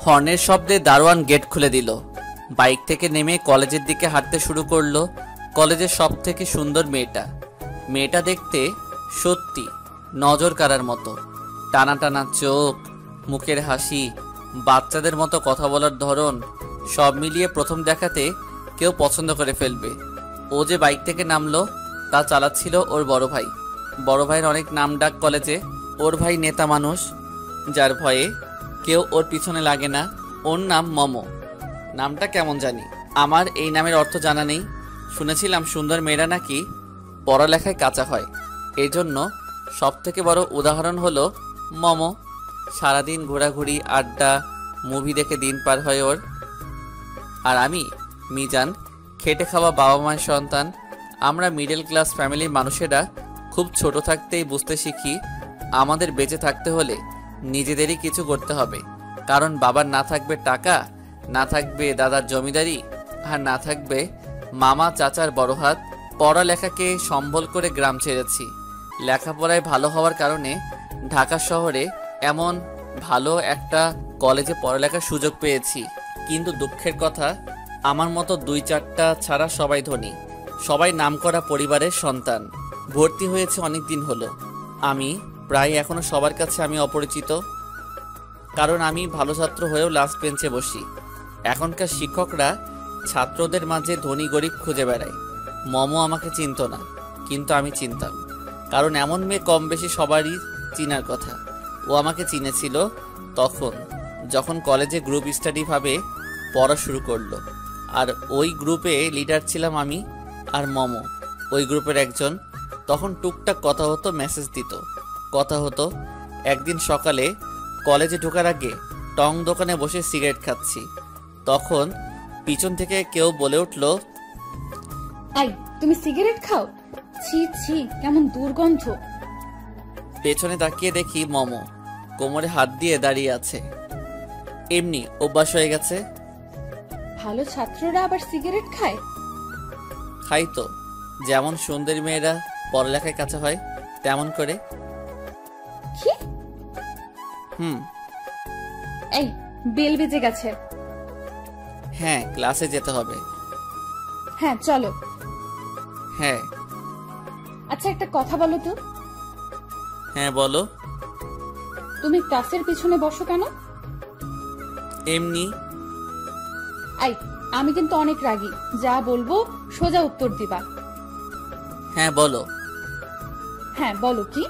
হর্নের শব্দে দারোয়ান গেট খুলে দিল। বাইক থেকে নেমে কলেজের দিকে হাঁটতে শুরু করলো। কলেজের সব থেকে সুন্দর মেয়েটা দেখতে সত্যি নজর কাড়ার মতো। টানা টানা চোখ, মুখের হাসি, বাচ্চাদের মতো কথা বলার ধরন, সব মিলিয়ে প্রথম দেখাতে কেউ পছন্দ করে ফেলবে। ও যে বাইক থেকে নামলো তা চালাচ্ছিল ওর বড় ভাই। বড় ভাইয়ের অনেক নাম ডাক কলেজে। ওর ভাই নেতা মানুষ, যার ভয়ে কেউ ওর পিছনে লাগে না। ওর নাম মমো। নামটা কেমন জানি, আমার এই নামের অর্থ জানা নেই। শুনেছিলাম সুন্দর মেয়েরা নাকি পড়ালেখায় কাঁচা হয়। এই জন্য সব থেকে বড় উদাহরণ হলো মমো। সারাদিন ঘোরাঘুরি, আড্ডা, মুভি দেখে দিন পার হয় ওর। আর আমি মিজান, খেটে খাওয়া বাবা মায়ের সন্তান। আমরা মিডল ক্লাস ফ্যামিলির মানুষেরা খুব ছোট থাকতেই বুঝতে শিখি আমাদের বেঁচে থাকতে হলে নিজেদেরই কিছু করতে হবে। কারণ বাবার না থাকবে টাকা, না থাকবে দাদার জমিদারি, আর না থাকবে মামা চাচার বড় হাত। পড়ালেখাকে সম্বল করে গ্রাম ছেড়েছি। লেখাপড়ায় ভালো হওয়ার কারণে ঢাকা শহরে এমন ভালো একটা কলেজে পড়ালেখার সুযোগ পেয়েছি। কিন্তু দুঃখের কথা, আমার মতো 2-4টা ছাড়া সবাই ধনী, সবাই নামকরা পরিবারের সন্তান। ভর্তি হয়েছে অনেক দিন হলো। আমি প্রায় এখনো সবার কাছে আমি অপরিচিত, কারণ আমি ভালো ছাত্র হয়েও লাস্ট বেঞ্চে বসি। এখনকার শিক্ষকরা ছাত্রদের মাঝে ধনী গরিব খুঁজে বেড়ায়। মমো আমাকে চিনত না, কিন্তু আমি চিনতাম, কারণ এমন মেয়ে কম বেশি সবারই চিনার কথা। ও আমাকে চিনেছিল তখন, যখন কলেজে গ্রুপ স্টাডি ভাবে পড়া শুরু করলো। আর ওই গ্রুপে লিডার ছিলাম আমি আর মমো, ওই গ্রুপের একজন। তখন টুকটাক কথা হতো, মেসেজ দিত, কথা হতো। একদিন সকালে কলেজে ঢোকার আগে টং দোকানে বসে সিগারেট খাচ্ছি, তখন পিছন থেকে কেউ বলে উঠল, এই তুমি সিগারেট খাও? ছি ছি, কেমন দুর্গন্ধ। পেছনে তাকিয়ে দেখি মমো কোমরে হাত দিয়ে দাঁড়িয়ে আছে। এমনি অভ্যাস হয়ে গেছে। ভালো ছাত্ররা আবার সিগারেট খায়? খাই তো, যেমন সুন্দরী মেয়েরা পড়ালেখায় কাছে হয় তেমন করে। কি? হুম। এই বেল বেজে গেছে। হ্যাঁ, ক্লাসে যেতে হবে। হ্যাঁ চলো। হ্যাঁ। আচ্ছা একটা কথা বলো তো। হ্যাঁ বলো। তুমি ক্লাসের পিছনে বসো কেন? এমনি। এই আমি কিন্তু অনেক রাগী, যা বলবো সোজা উত্তর দিবা। হ্যাঁ বলো। হ্যাঁ বলো। কি?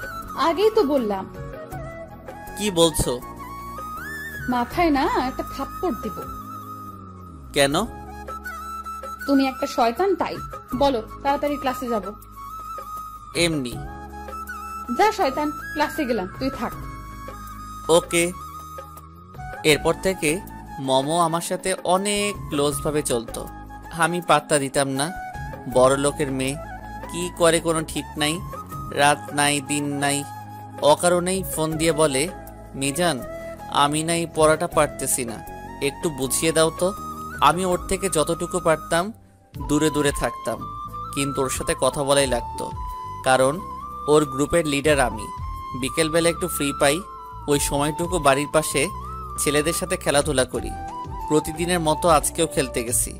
আগেই তো বললাম। কি বলছো? মাথায় না একটা থাপ্পড় দিব। কেন? তুমি একটা শয়তান, তাই। বলো তাড়াতাড়ি ক্লাসে যাব। এমনি। যা শয়তান, ক্লাসে গেলাম, তুই থাক। ওকে। এরপর থেকে মমো আমার সাথে অনেক ক্লোজ ভাবে চলতো। আমি পাত্তা দিতাম না। বড় লোকের মেয়ে, কি করে কোনো ঠিক নাই। রাত নাই দিন নাই, অকারণেই ফোন দিয়ে বলে, মিজান আমি নাই পড়াটা পারতেছি না, একটু বুঝিয়ে দাও তো। আমি ওর থেকে যতটুকু পারতাম দূরে দূরে থাকতাম, কিন্তু ওর সাথে কথা বলাই লাগতো, কারণ ওর গ্রুপের লিডার আমি। বিকেলবেলা একটু ফ্রি পাই, ওই সময়টুকু বাড়ির পাশে ছেলেদের সাথে খেলাধুলা করি। প্রতিদিনের মতো আজকেও খেলতে গেছি।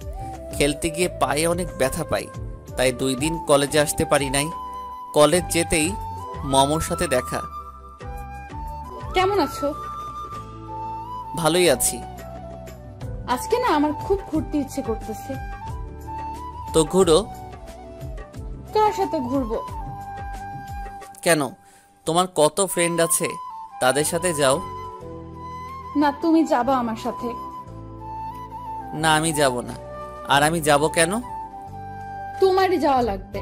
খেলতে গিয়ে পায়ে অনেক ব্যথা পাই, তাই 2 দিন কলেজে আসতে পারি নাই। কলেজ যেতেই মমোর সাথে দেখা। কেমন আছো? ভালোই আছি। আজকে না আমার খুব ঘুরতে ইচ্ছে করতেছে। তো ঘুরো। কার সাথে ঘুরবো? কেন, তোমার কত ফ্রেন্ড আছে, তাদের সাথে যাও। না তুমি যাবা আমার সাথে। না আমি যাব না। আর আমি যাব কেন? তোমারই যাওয়া লাগবে।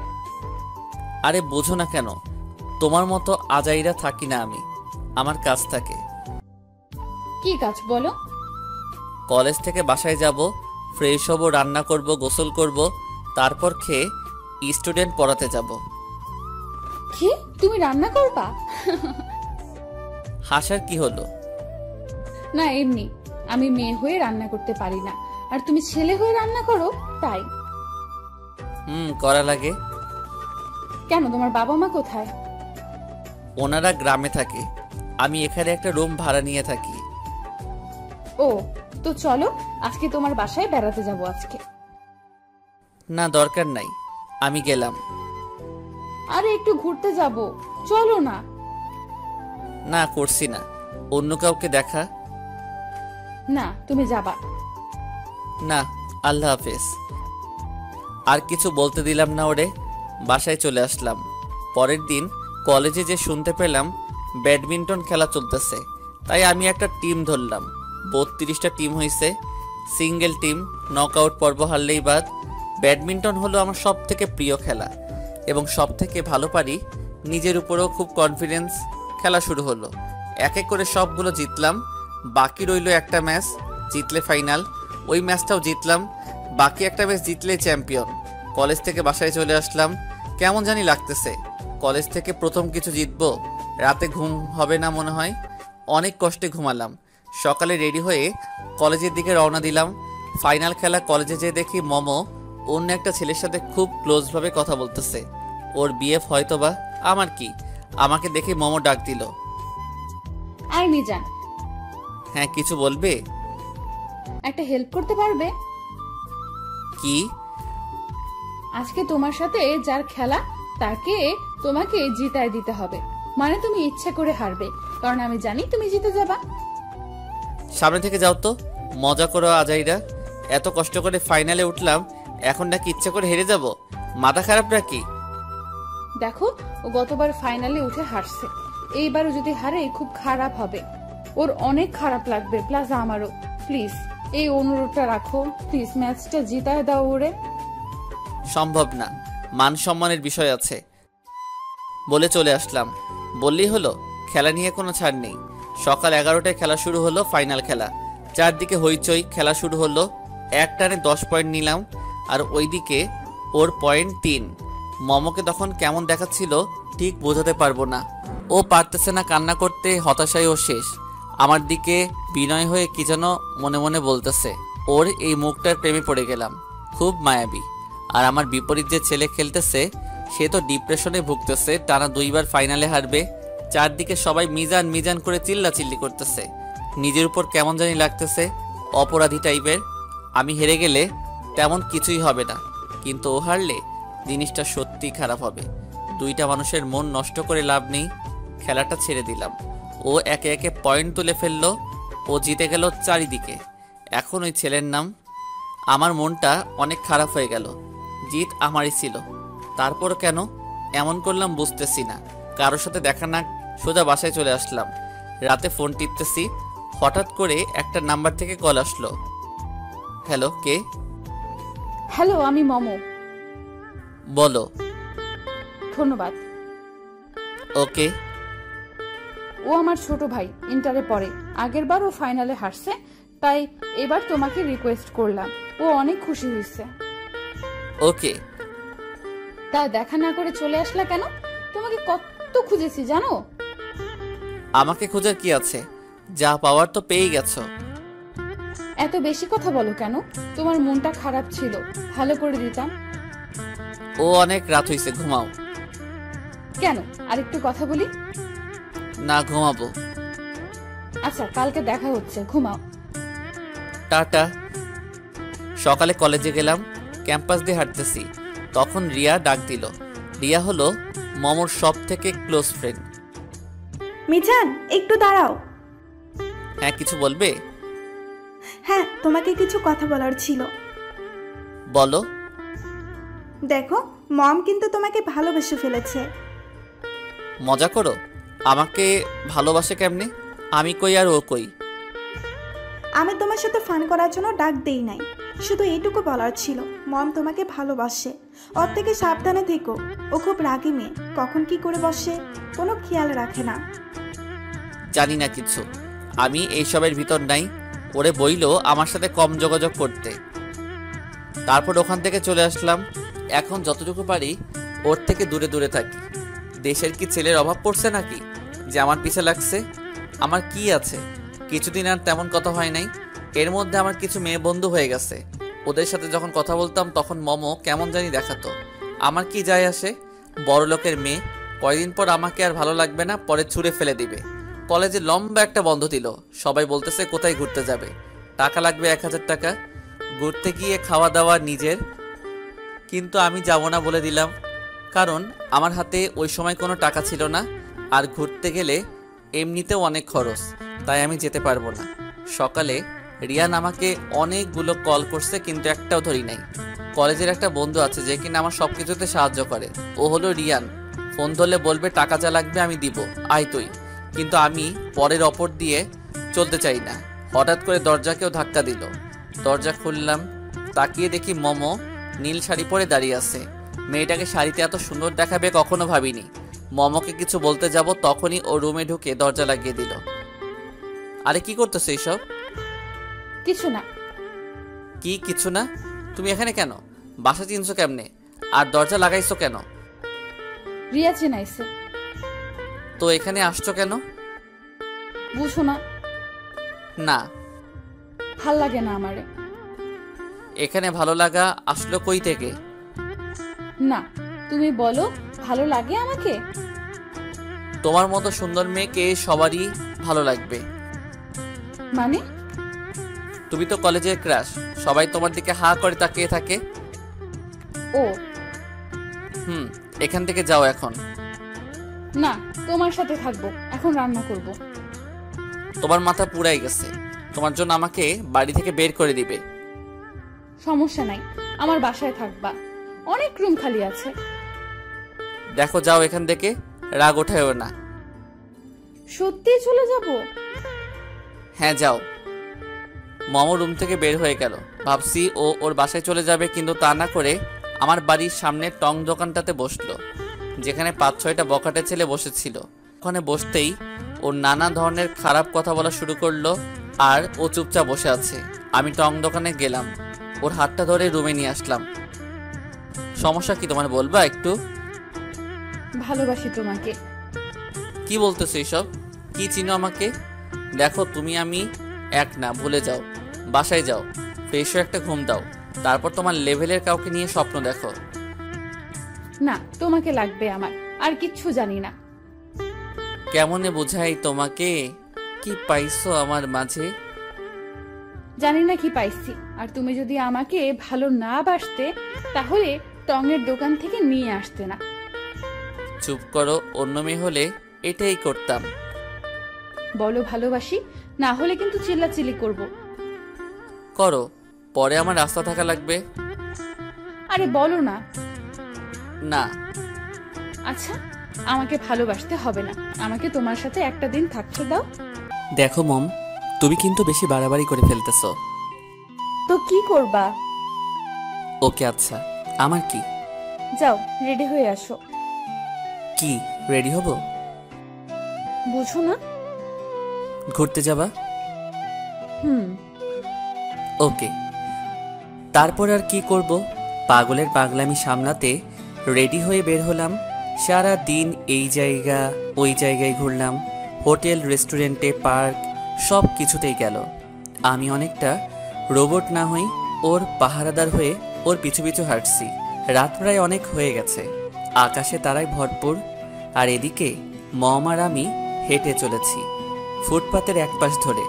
আরে বোঝো না কেন, তোমার মতো আজাইরা থাকি না আমি, আমার কাজ থাকে। কি কাজ বলো? কলেজ থেকে বাসায় যাব, ফ্রেশ হব, রান্না করব, গোসল করব, তারপর খেয়ে স্টুডেন্ট পড়াতে যাব। কি তুমি রান্না করবা? হাসার কি হলো? না এমনি, আমি মেয়ে হয়ে রান্না করতে পারি না, আর তুমি ছেলে হয়ে রান্না করো, তাই। করা লাগে। কেন, তোমার বাবা মা কোথায়? ওনারা গ্রামে থাকে, আমি এখানে একটা রুম ভাড়া নিয়ে থাকি। ও, তো চলো আজকে তোমার বাসায় বেড়াতে যাব আজকে। না, দরকার নাই, আমি গেলাম। আরে একটু ঘুরতে যাব, চলো না। না, করছি না, অন্য কাউকে দেখা। না, তুমি যাবা। না, আল্লাহ হাফেজ। আর কিছু বলতে দিলাম না ওরে, বাসায় চলে আসলাম। পরের দিন কলেজে যে শুনতে পেলাম ব্যাডমিন্টন খেলা চলতেছে, তাই আমি একটা টিম ধরলাম। 32টা টিম হয়েছে, সিঙ্গেল টিম, নকআউট পর্ব হারলেই বাদ। ব্যাডমিন্টন হলো আমার সব থেকে প্রিয় খেলা এবং সব থেকে ভালো পারি, নিজের উপরেও খুব কনফিডেন্স। খেলা শুরু হলো, এক এক করে সবগুলো জিতলাম। বাকি রইল একটা ম্যাচ, জিতলে ফাইনাল, ওই ম্যাচটাও জিতলাম। বাকি একটা ম্যাচ জিতলে চ্যাম্পিয়ন। কলেজ থেকে বাসায় চলে আসলাম, কেমন জানি লাগতেছে। কলেজ থেকে প্রথম কিছু জিতবো, রাতে ঘুম হবে না মনে হয়। অনেক কষ্টে ঘুমালাম। সকালে রেডি হয়ে কলেজের দিকে রওনা দিলাম। ফাইনাল খেলা কলেজে যেয়ে দেখি মমো অন্য একটা ছেলের সাথে খুব ক্লোজভাবে কথা বলতেছে। ওর বিএফ হয়তোবা। আমার কি, আমাকে দেখে মমো ডাক দিল। আই মিজান, হ্যাঁ, কিছু বলবে? একটা হেল্প করতে পারবে? কি? আজকে তোমার সাথে যার খেলা তাকে তোমাকে জিতায় দিতে হবে। মানে তুমি ইচ্ছে করে হারবে, কারণ আমি জানি তুমি জিতে যাবা। সামনে থেকে যাও তো, মজা করো আজাইরা। এত কষ্ট করে ফাইনালে উঠলাম, এখন নাকি ইচ্ছে করে হেরে যাব? মাথা খারাপ নাকি? দেখো, ও গতবার ফাইনালে উঠে হারছে, এইবারও যদি হারে খুব খারাপ হবে। ওর অনেক খারাপ লাগবে, প্লাস আমারও। প্লিজ এই অনুরোধটা রাখো, প্লিজ ম্যাচটা জিতায় দাও ওরে। সম্ভব না, মান সম্মানের বিষয় আছে বলে চলে আসলাম। বললেই হলো, খেলা নিয়ে কোনো ছাড় নেই। সকাল 11টায় খেলা শুরু হলো, ফাইনাল খেলা। চারদিকে হইচই, খেলা শুরু হলো। এক টানে 10 পয়েন্ট নিলাম, আর ওইদিকে ওর পয়েন্ট 3। মমকে তখন কেমন দেখাচ্ছিল ঠিক বোঝাতে পারবো না। ও পারতেছে না কান্না করতে, হতাশায় ও শেষ। আমার দিকে বিনয় হয়ে কি যেন মনে মনে বলতেছে। ওর এই মুখটার প্রেমে পড়ে গেলাম, খুব মায়াবী। আর আমার বিপরীত যে ছেলে খেলতেছে, সে তো ডিপ্রেশনে ভুগতেছে, টানা 2বার ফাইনালে হারবে। চারদিকে সবাই মিজান মিজান করে চিল্লাচিল্লি করতেছে। নিজের উপর কেমন জানি লাগতেছে, অপরাধী টাইপের। আমি হেরে গেলে তেমন কিছুই হবে না, কিন্তু ও হারলে জিনিসটা সত্যিই খারাপ হবে। দুইটা মানুষের মন নষ্ট করে লাভ নেই, খেলাটা ছেড়ে দিলাম। ও একে একে পয়েন্ট তুলে ফেললো, ও জিতে গেল চারিদিকে। এখন ওই ছেলের নাম। আমার মনটা অনেক খারাপ হয়ে গেল। জিত আমারই ছিল, তারপর কেন এমন করলাম বুঝতেছি না। কারোর সাথে দেখা না, সোজা বাসায় চলে আসলাম। রাতে ফোন টিপতেছি, হঠাৎ করে একটা নাম্বার থেকে কল আসলো। হ্যালো, কে? হ্যালো, আমি মমো। বলো। ধন্যবাদ। ওকে। ও আমার ছোট ভাই, ইন্টারে পড়ে। আগের বার ও ফাইনালে হারছে, তাই এবার তোমাকে রিকোয়েস্ট করলাম। ও অনেক খুশি হয়েছে। ওকে। তা দেখা না করে চলে আসলা কেন? তোমাকে কত খুঁজেছি জানো? আমাকে খোঁজার কি আছে, যা পাওয়ার তো পেয়ে গেছো। এত বেশি কথা বলো কেন? তোমার মনটা খারাপ ছিল, ভালো করে দিতাম। ও অনেক রাত হইছে, ঘুমাও। কেন, আরেকটু কথা বলি? না, ঘুমাবো। আচ্ছা, কালকে দেখা হচ্ছে, ঘুমাও। টাটা। সকালে কলেজে গেলাম, ক্যাম্পাস দিয়ে হাঁটতেছি, তখন রিয়া ডাক দিল। রিয়া হলো মমর সব থেকে ক্লোজ ফ্রেন্ড। মিজান, একটু দাঁড়াও। হ্যাঁ, কিছু বলবে? হ্যাঁ, তোমাকে কিছু কথা বলার ছিল। বলো। দেখো, মম কিন্তু তোমাকে ভালোবেসে ফেলেছে। মজা করো? আমাকে ভালোবাসে কেমনে? আমি কই আর ও কই? আমি তোমার সাথে ফান করার জন্য ডাক দেই নাই, শুধু এইটুকু বলার ছিল, মম তোমাকে ভালোবাসে। ওর থেকে সাবধানে থেকো, ও খুব রাগী মেয়ে, কখন কি করে বসে কোনো খেয়াল রাখে না। জানি না কিছু, আমি এইসবের ভিতর নাই। ওরে বইলো আমার সাথে কম যোগাযোগ করতে। তারপর ওখান থেকে চলে আসলাম। এখন যতটুকু পারি ওর থেকে দূরে দূরে থাকি। দেশের কি ছেলের অভাব পড়ছে নাকি যে আমার পিছে লাগছে? আমার কি আছে, কিছুদিন আর তেমন কথা হয় নাই। এর মধ্যে আমার কিছু মেয়ে বন্ধু হয়ে গেছে। ওদের সাথে যখন কথা বলতাম তখন মমো কেমন জানি দেখাতো। আমার কি যায় আসে? বড় লোকের মেয়ে, কয়দিন পর আমাকে আর ভালো লাগবে না, পরে ছুঁড়ে ফেলে দিবে। কলেজে লম্বা একটা বন্ধ দিল, সবাই বলতেছে কোথায় ঘুরতে যাবে। টাকা লাগবে 1000 টাকা, ঘুরতে গিয়ে খাওয়া দাওয়া নিজের। কিন্তু আমি যাব না বলে দিলাম, কারণ আমার হাতে ওই সময় কোনো টাকা ছিল না, আর ঘুরতে গেলে এমনিতেও অনেক খরচ, তাই আমি যেতে পারবো না। সকালে রিয়ান আমাকে অনেকগুলো কল করছে, কিন্তু একটাও ধরি নাই। কলেজের একটা বন্ধু আছে যে কিনা আমার সব কিছুতে সাহায্য করে, ও হলো রিয়ান। ফোন ধরলে বলবে টাকা যা লাগবে আমি দিব, আয় তুই। কিন্তু আমি পরের অপর দিয়ে চলতে চাই না। হঠাৎ করে দরজাকেও ধাক্কা দিল, দরজা খুললাম, তাকিয়ে দেখি মমো নীল শাড়ি পরে দাঁড়িয়ে আছে। মেয়েটাকে শাড়িতে এত সুন্দর দেখাবে কখনো ভাবিনি। মমকে কিছু বলতে যাব, তখনই ও রুমে ঢুকে দরজা লাগিয়ে দিল। আরে কি করতেছো এইসব? কিছু না। কি কিছু না? তুমি এখানে কেন? বাসা চিনছো কেমনে? আর দরজা লাগাইছো কেন? রিয়া চেনাইছে। তো এখানে আসছো কেন? বুঝো না? না, ভাল লাগে না আমারে। এখানে ভালো লাগা আসলো কই থেকে? না, তুমি বলো ভালো লাগে আমাকে? তোমার মতো সুন্দর মেয়েকে সবারই ভালো লাগবে। মানে? তুমি তো কলেজের ক্রাশ, সবাই তোমার দিকে হা করে তাকিয়ে থাকে। ও এখান থেকে যাও এখন। না, তোমার সাথে থাকবো, এখন রান্না করব। তোমার মাথা পুরাই গেছে, তোমার জন্য আমাকে বাড়ি থেকে বের করে দিবে। সমস্যা নাই, আমার বাসায় থাকবা, অনেক রুম খালি আছে। দেখো যাও এখান থেকে, রাগ ওঠায়ও না। সত্যি চলে যাব? হ্যাঁ যাও। মমো রুম থেকে বের হয়ে গেল। ভাবছি ও ওর বাসায় চলে যাবে, কিন্তু তা না করে আমার বাড়ির সামনে টং দোকানটাতে বসলো, যেখানে 5-6টা বখাটে ছেলে বসেছিল। ওখানে বসতেই ওর নানা ধরনের খারাপ কথা বলা শুরু করলো, আর ও চুপচাপ বসে আছে। আমি টং দোকানে গেলাম, ওর হাতটা ধরে রুমে নিয়ে আসলাম। সমস্যা কি তোমার বলবা একটু? ভালোবাসি তোমাকে। কি বলতেছো এইসব? কি চিনো আমাকে? দেখো তুমি আমি এক না, ভুলে যাও। বাসায় যাও, ফ্রেশ হয়ে একটা ঘুম দাও, তারপর তোমার লেভেলের কাউকে নিয়ে স্বপ্ন দেখো। না, তোমাকে লাগবে আমার, আর কিচ্ছু জানি না। কেমনে বোঝাই তোমাকে? কি পাইছো আমার মাঝে? জানি না কি পাইছি। আর তুমি যদি আমাকে ভালো না বাসতে, তাহলে টঙের দোকান থেকে নিয়ে আসতে না। চুপ করো, অন্য মেয়ে হলে এটাই করতাম। বলো ভালোবাসি, না হলে কিন্তু চিল্লাচিল্লি করব। করো, পরে আমার রাস্তা থাকা লাগবে। আরে বলো না। না। আচ্ছা, আমাকে ভালোবাসতে হবে না, আমাকে তোমার সাথে একটা দিন থাকতে দাও। দেখো মম, তুমি কিন্তু বেশি বাড়াবাড়ি করে ফেলতেছো। তো কি করবা? ওকে আচ্ছা, আমার কি? যাও রেডি হয়ে আসো। কি রেডি হব? বুঝো না? ঘুরতে যাবা? হুম। ওকে। তারপর আর কি করব, পাগলের পাগলামি সামলাতে রেডি হয়ে বের হলাম। সারা দিন এই জায়গা ওই জায়গায় ঘুরলাম, হোটেল, রেস্টুরেন্টে, পার্ক, সব কিছুতেই গেল। আমি অনেকটা রোবট না হই, ওর পাহারাদার হয়ে ওর পিছু পিছু হাঁটছি। রাত প্রায় অনেক হয়ে গেছে, আকাশে তারায় ভরপুর, আর এদিকে মম আর আমি হেঁটে চলেছি ফুটপাতের এক পাশ ধরে।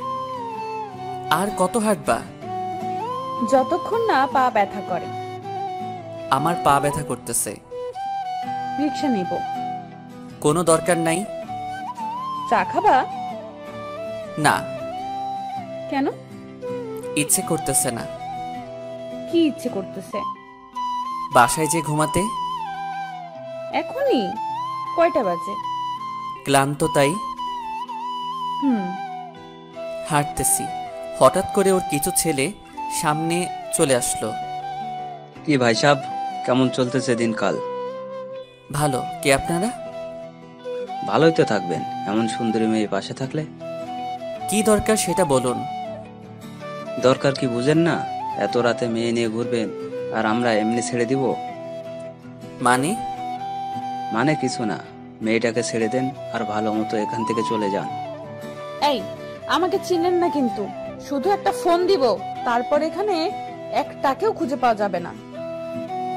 আর কত হাঁটবা? যতক্ষণ না পা ব্যথা করে। আমার পা ব্যথা করতেছে। রিক্সা নিব। কোনো দরকার নাই। চা খাবা? না। কেন? ইচ্ছে করতেছে না। কি ইচ্ছে করতেছে? বাসায় যে ঘুমাতে। এখনই? কয়টা বাজে? ক্লান্ত তাই। হাঁটতেছি, হঠাৎ করে ওর কিছু ছেলে সামনে চলে আসলো। কি ভাই সাহেব, কেমন চলতেছে দিনকাল? ভালো। কে আপনারা? ভালোই তো থাকবেন, এমন সুন্দরী মেয়ে পাশে থাকলে। কি দরকার সেটা বলুন। দরকার কি বুঝেন না? এত রাতে মেয়ে নিয়ে ঘুরবেন, আর আমরা এমনি ছেড়ে দিব? মানে? মানে কিছু না, মেয়েটাকে ছেড়ে দেন আর ভালো মতো এখান থেকে চলে যান। এই, আমাকে চিনেন না কিন্তু, শুধু একটা ফোন দিব, তারপর এখানে একটাকেও খুঁজে পাওয়া যাবে না।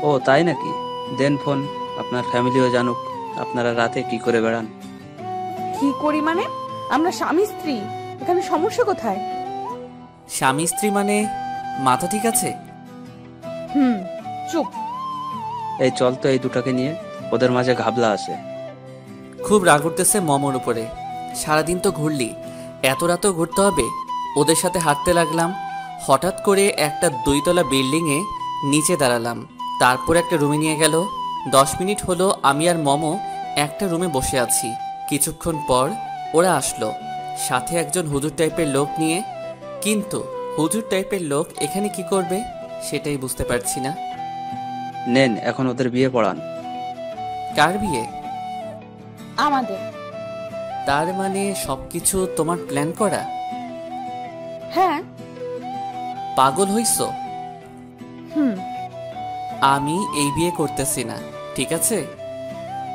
ও তাই নাকি? দেন ফোন, আপনার ফ্যামিলিও জানুক আপনারা রাতে কি করে বেড়ান। কি করি মানে? আমরা স্বামী স্ত্রী, এখানে সমস্যা কোথায়? স্বামী স্ত্রী মানে মাথা ঠিক আছে? চুপ। এই চল তো এই দুটাকে নিয়ে, ওদের মাঝে ঘাবলা আছে। খুব রাগ উঠতেছে মমর উপরে। সারাদিন তো ঘুরলি, এত রাতেও ঘুরতে হবে? ওদের সাথে হাঁটতে লাগলাম। হঠাৎ করে একটা 2 তলা বিল্ডিংয়ে নিচে দাঁড়ালাম। তারপর একটা রুমে নিয়ে গেল। 10 মিনিট হলো আমি আর মমো একটা রুমে বসে আছি। কিছুক্ষণ পর ওরা আসলো, সাথে একজন হুজুর টাইপের লোক নিয়ে। কিন্তু হুজুর টাইপের লোক এখানে কি করবে সেটাই বুঝতে পারছি না। নেন, এখন ওদের বিয়ে পড়ান। কার বিয়ে? আমাদের। তার মানে সবকিছু তোমার প্ল্যান করা? হ্যাঁ। পাগল হইছো? হুম। আমি এই বিয়ে করতেছি না, ঠিক আছে?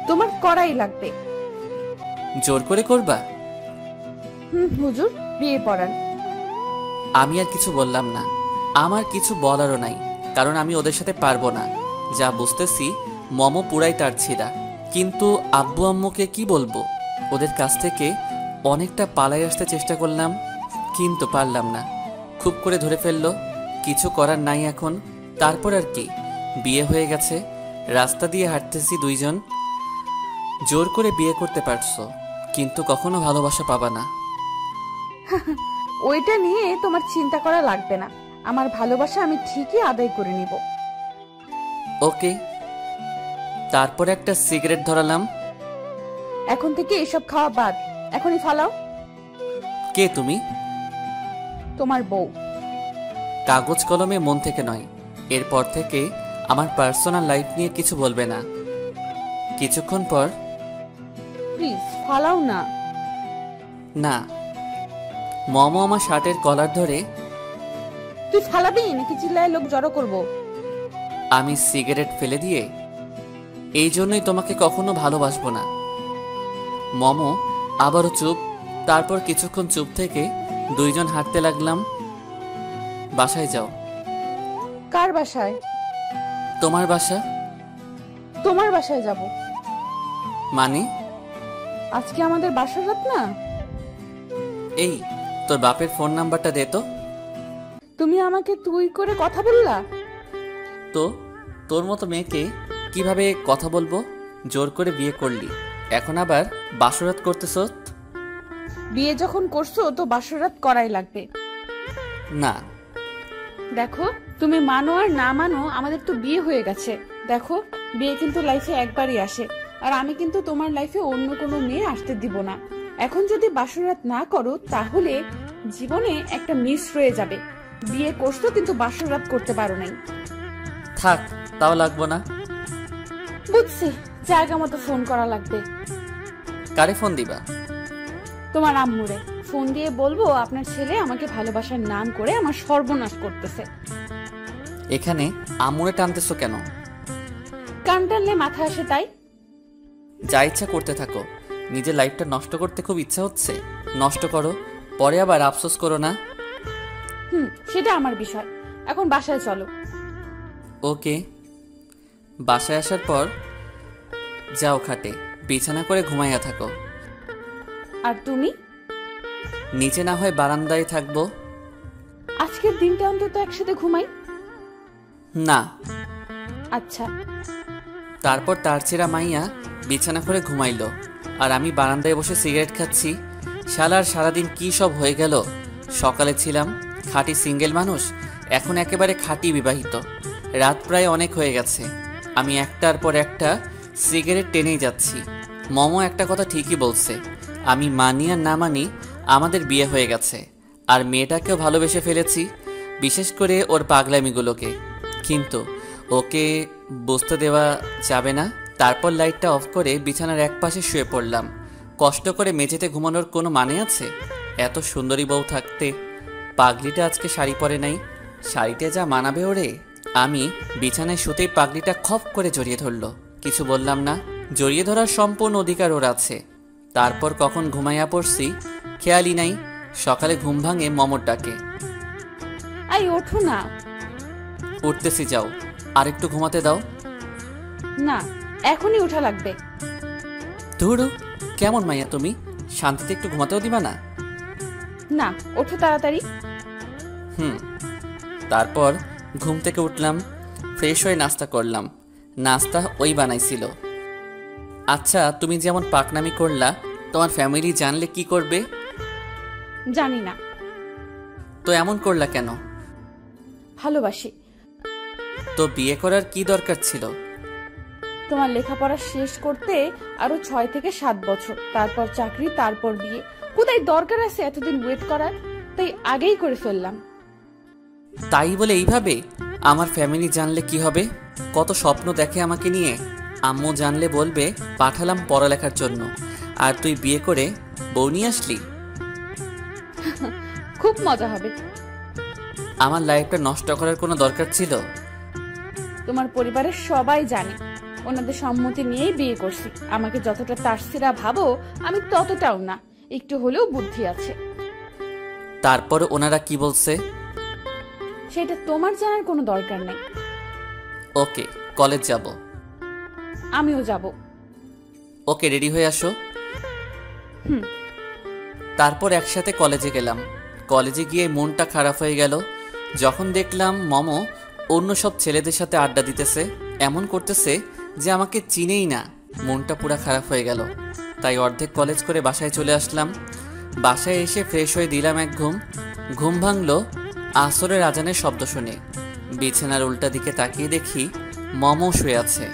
তোমার করাই লাগবে। জোর করে করবা? হুজুর বিয়ে পড়ান। আমি আর কিছু বললাম না। আমার কিছু বলারও নাই, কারণ আমি ওদের সাথে পারবো না। যা বুঝতেছি মমো পুরাই তার ছিঁড়া। কিন্তু আব্বু আম্মুকে কি বলবো? ওদের কাছ থেকে অনেকটা পালাই আসতে চেষ্টা করলাম, কিন্তু পারলাম না। খুব করে ধরে ফেললো, কিছু করার নাই এখন। তারপর আর কি, বিয়ে হয়ে গেছে। রাস্তা দিয়ে হাঁটতেছি দুইজন। জোর করে বিয়ে করতে পারছো, কিন্তু কখনো ভালোবাসা পাবা না। ওইটা নিয়ে তোমার চিন্তা করা লাগবে না। আমার ভালোবাসা আমি ঠিকই আদায় করে নিব। ওকে। তারপর একটা সিগারেট ধরালাম। এখন থেকে এসব খাওয়া বাদ, এখনই ফালাও। কে তুমি? তোমার বউ। কাগজ কলমে, মন থেকে নয়। এরপর থেকে আমার পার্সোনাল লাইফ নিয়ে কিছু বলবে না। কিছুক্ষণ পর, প্লিজ ফালাও না। না। মমো আমার শার্টের কলার ধরে। তুই ফালাবি নাকি চিল্লায় লোক জড়ো করবো? আমি সিগারেট ফেলে দিয়ে, এই জন্যই তোমাকে কখনো ভালোবাসবো না। মমো আবারও চুপ। তারপর কিছুক্ষণ চুপ থেকে দুইজন হাঁটতে লাগলাম। বাসায় যাও। কার বাসায়? তোমার বাসা। তোমার বাসায় যাব মানে? আজকে আমাদের বাসর রাত না? এই, তোর বাপের ফোন নাম্বারটা দে তো। তুমি আমাকে তুই করে কথা বললা? তো তোর মতো মেয়েকে কিভাবে কথা বলবো? জোর করে বিয়ে করলি, এখন আবার বাসরাত করতেছ? বিয়ে যখন করছো তো বাসর রাত করাই লাগবে। না। দেখো, তুমি মানো আর না মানো, আমাদের তো বিয়ে হয়ে গেছে। দেখো, বিয়ে কিন্তু লাইফে একবারই আসে, আর আমি কিন্তু তোমার লাইফে অন্য কোনো মেয়ে আসতে দিব না। এখন যদি বাসরাত না করো তাহলে জীবনে একটা মিস রয়ে যাবে। বিয়ে করছো কিন্তু বাসরাত করতে পারো নাই। থাক, তাও লাগবো না। বুঝছি, জায়গা মতো ফোন করা লাগবে। কারে ফোন দিবা? তোমার আম্মুরে ফোন দিয়ে বলবো আপনার ছেলে আমাকে ভালোবাসার নাম করে আমার সর্বনাশ করতেছে। এখানে আমুরে টানতেছো কেন? কান টানলে মাথা আসে তাই। যা ইচ্ছা করতে থাকো। নিজের লাইফটা নষ্ট করতে খুব ইচ্ছা হচ্ছে, নষ্ট করো, পরে আবার আফসোস করো না। সেটা আমার বিষয়। এখন বাসায় চলো। ওকে। বাসায় আসার পর যাও খাটে বিছানা করে ঘুমাইয়া থাকো। আর তুমি? নিচে না হয় বারান্দায় থাকবো। আজকের দিনটা অন্তত একসাথে ঘুমাই। না। আচ্ছা। তারপর তার ছেঁড়া মাইয়া বিছানা করে ঘুমাইলো, আর আমি বারান্দায় বসে সিগারেট খাচ্ছি। শালার সারাদিন কি সব হয়ে গেল। সকালে ছিলাম খাঁটি সিঙ্গেল মানুষ, এখন একেবারে খাঁটি বিবাহিত। রাত প্রায় অনেক হয়ে গেছে, আমি একটার পর একটা সিগারেট টেনেই যাচ্ছি। মমো একটা কথা ঠিকই বলছে, আমি মানি আর না মানি আমাদের বিয়ে হয়ে গেছে, আর মেয়েটাকেও ভালোবেসে ফেলেছি, বিশেষ করে ওর পাগলামিগুলোকে। কিন্তু ওকে বুঝতে দেওয়া যাবে না। তারপর লাইটটা অফ করে বিছানার এক পাশে শুয়ে পড়লাম। কষ্ট করে মেঝেতে ঘুমানোর কোনো মানে আছে? এত সুন্দরী বউ থাকতে পাগলিটা আজকে শাড়ি পরে নাই, শাড়িতে যা মানাবে ওরে। আমি বিছানায় শুতেই পাগলিটা খপ করে জড়িয়ে ধরলো। কিছু বললাম না, জড়িয়ে ধরার সম্পূর্ণ অধিকার ওর আছে। তারপর কখন ঘুমাইয়া পড়ছি খেয়ালই নাই। সকালে ঘুম ভাঙে মমর ডাকে। আই ওঠো না। উঠতেছি, যাও, আরেকটু ঘুমাতে দাও। না, এখনই ওঠা লাগবে। ধুরু, কেমন মাইয়া তুমি, শান্তিতে একটু ঘুমাতেও দিবা না? না, ওঠো তাড়াতাড়ি। হুম। তারপর ঘুম থেকে উঠলাম, ফ্রেশ হয়ে নাস্তা করলাম। নাস্তা ওই বানাইছিল। আচ্ছা, তুমি যেমন পাকনামি করলা, তোমার ফ্যামিলি জানলে কি করবে? জানি না। তো এমন করলা কেন? ভালোবাসি। তো বিয়ে করার কি দরকার ছিল? তোমার লেখাপড়া শেষ করতে আরো 6 থেকে 7 বছর, তারপর চাকরি, তারপর বিয়ে। কোথায় দরকার আছে এতদিন ওয়েট করার? তাই আগেই করে ফেললাম। তাই বলে এইভাবে? আমার ফ্যামিলি জানলে কি হবে? কত স্বপ্ন দেখে আমাকে নিয়ে। আম্মু জানলে বলবে পাঠালাম পড়ালেখার জন্য, আর তুই বিয়ে করে বউ নিয়ে আসলি। খুব মজা হবে। আমার লাইফটা নষ্ট করার কোনো দরকার ছিল? তোমার পরিবারের সবাই জানে, ওনাদের সম্মতি নিয়েই বিয়ে করছি। আমাকে যতটা তারসিরা ভাবো, আমি ততটাও না, একটু হলেও বুদ্ধি আছে। তারপর ওনারা কি বলছে? সেটা তোমার জানার কোনো দরকার নেই। ওকে, কলেজ যাব। আমিও যাব। ওকে, রেডি হয়ে আসো। হুম। তারপর একসাথে কলেজে গেলাম। কলেজে গিয়ে মনটা খারাপ হয়ে গেল যখন দেখলাম মমো অন্য সব ছেলেদের সাথে আড্ডা দিতেছে, এমন করতেছে যে আমাকে চিনেই না। মনটা পুরো খারাপ হয়ে গেল। তাই অর্ধেক কলেজ করে বাসায় চলে আসলাম। বাসায় এসে ফ্রেশ হয়ে দিলাম এক ঘুম। ঘুম ভাঙলো আসরের আজানের শব্দ শুনে। বিছানার উল্টা দিকে তাকিয়ে দেখি মমো শুয়ে আছে।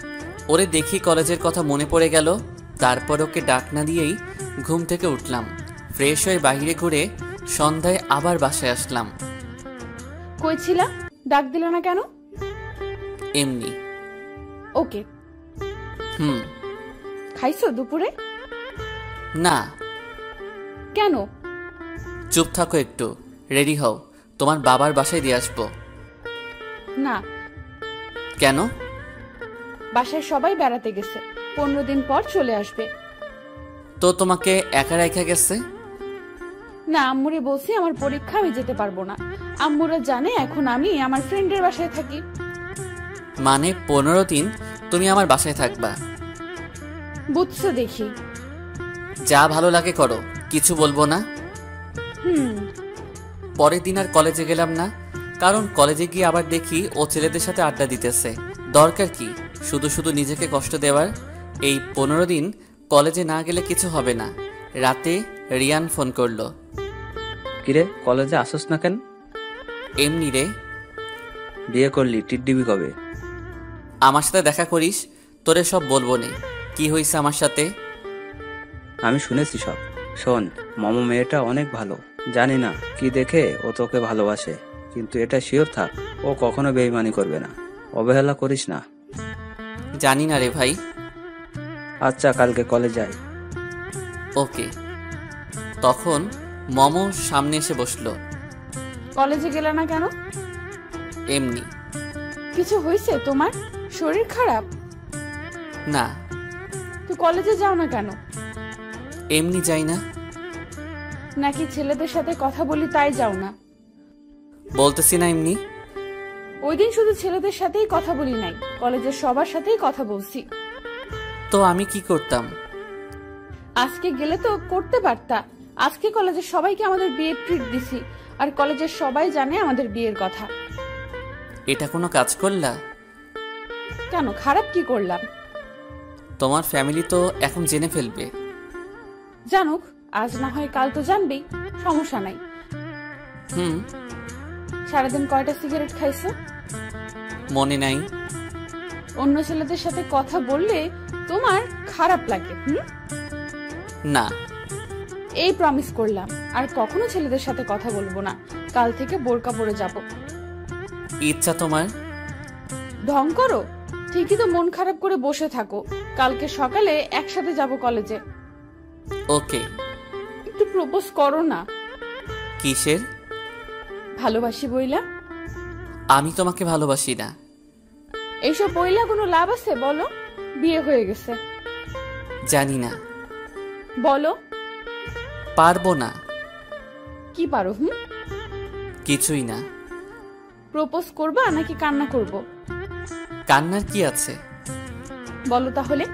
ওরে দেখি কলেজের কথা মনে পড়ে গেল। তারপর ওকে ডাক না দিয়েই ঘুম থেকে উঠলাম। ফ্রেশ হয়ে বাইরে ঘুরে সন্ধ্যায় আবার বাসায় আসলাম। কই ছিলা? ডাক দিল না কেন? এমনি। ওকে। হুম। খাইছো দুপুরে? না। কেন? চুপ থাকো একটু, রেডি হও, তোমার বাবার বাসায় দিয়ে আসবো। না। কেন? বাসায় সবাই বেড়াতে গেছে, 15 দিন পর চলে আসবে। তো তোমাকে একা রেখে গেছে? না, আম্মুরে বলছি আমার পরীক্ষা, আমি যেতে পারবো না। আম্মুরা জানে এখন আমি আমার ফ্রেন্ডের বাসায় থাকি। মানে 15 দিন তুমি আমার বাসায় থাকবা? বুঝছো দেখি। যা ভালো লাগে করো, কিছু বলবো না। হুম। পরের দিন আর কলেজে গেলাম না, কারণ কলেজে গিয়ে আবার দেখি ও ছেলেদের সাথে আড্ডা দিতেছে। দরকার কি শুধু শুধু নিজেকে কষ্ট দেওয়ার? এই 15 দিন কলেজে না গেলে কিছু হবে না। রাতে রিয়ান ফোন করলো। কিরে, কলেজে আসোস না কেন? এমনি রে। বিয়ে করলি, টিট দিবি কবে? আমার সাথে দেখা করিস, তোরে সব বলবো নে কি হয়েছে আমার সাথে। আমি শুনেছি সব। শোন, মামু মেয়েটা অনেক ভালো। জানি না কি দেখে ও তোকে ভালোবাসে, কিন্তু এটা শিওর থাক, ও কখনো বেইমানি করবে না। অবহেলা করিস না। জানি না রে ভাই। আচ্ছা, কালকে কলেজ যাই। ওকে। তখন মমো সামনে এসে বসলো। কলেজে গেলে না কেন? এমনি। কিছু হয়েছে তোমার? শরীর খারাপ? না। তো কলেজে যাও না কেন? এমনি যাই না। নাকি ছেলেদের সাথে কথা বলি তাই যাও না? বলতেছি না এমনি। ওই দিন শুধু ছেলেদের সাথেই কথা বলি নাই, কলেজের সবার সাথেই কথা বলছি। তো আমি কি করতাম? আজকে গেলে তো করতে পারতা। আজকে কলেজের সবাইকে আমাদের বিয়ের ট্রিট দিছি, আর কলেজের সবাই জানে আমাদের বিয়ের কথা। এটা কোনো কাজ করলা? কেন, খারাপ কি করলাম? তোমার ফ্যামিলি তো এখন জেনে ফেলবে। জানুক, আজ না হয় কাল তো জানবেই, সমস্যা নাই। হুম। সারাদিন কয়টা সিগারেট খাইছো? মনে নাই। অন্য ছেলেদের সাথে কথা বললে তোমার খারাপ লাগে? না। এই প্রমিস করলাম, আর কখনো ছেলেদের সাথে কথা বলবো না। কাল থেকে বোরকা পরে যাব। ইচ্ছা তোমার? ঢং করো? ঠিকই তো মন খারাপ করে বসে থাকো। কালকে সকালে একসাথে যাব কলেজে। ওকে। একটু প্রপোজ করো না। কিসের? ভালোবাসি বইলা। আমি তোমাকে ভালোবাসি না। এইসব বইলা কোনো লাভ আছে বলো? বিয়ে হয়ে গেছে। জানি না। বলো। পারবো না। কি পারো? কিছুই না। প্রপোজ করবা নাকি কান্না করব? কান্নার কি আছে? বলো তাহলে।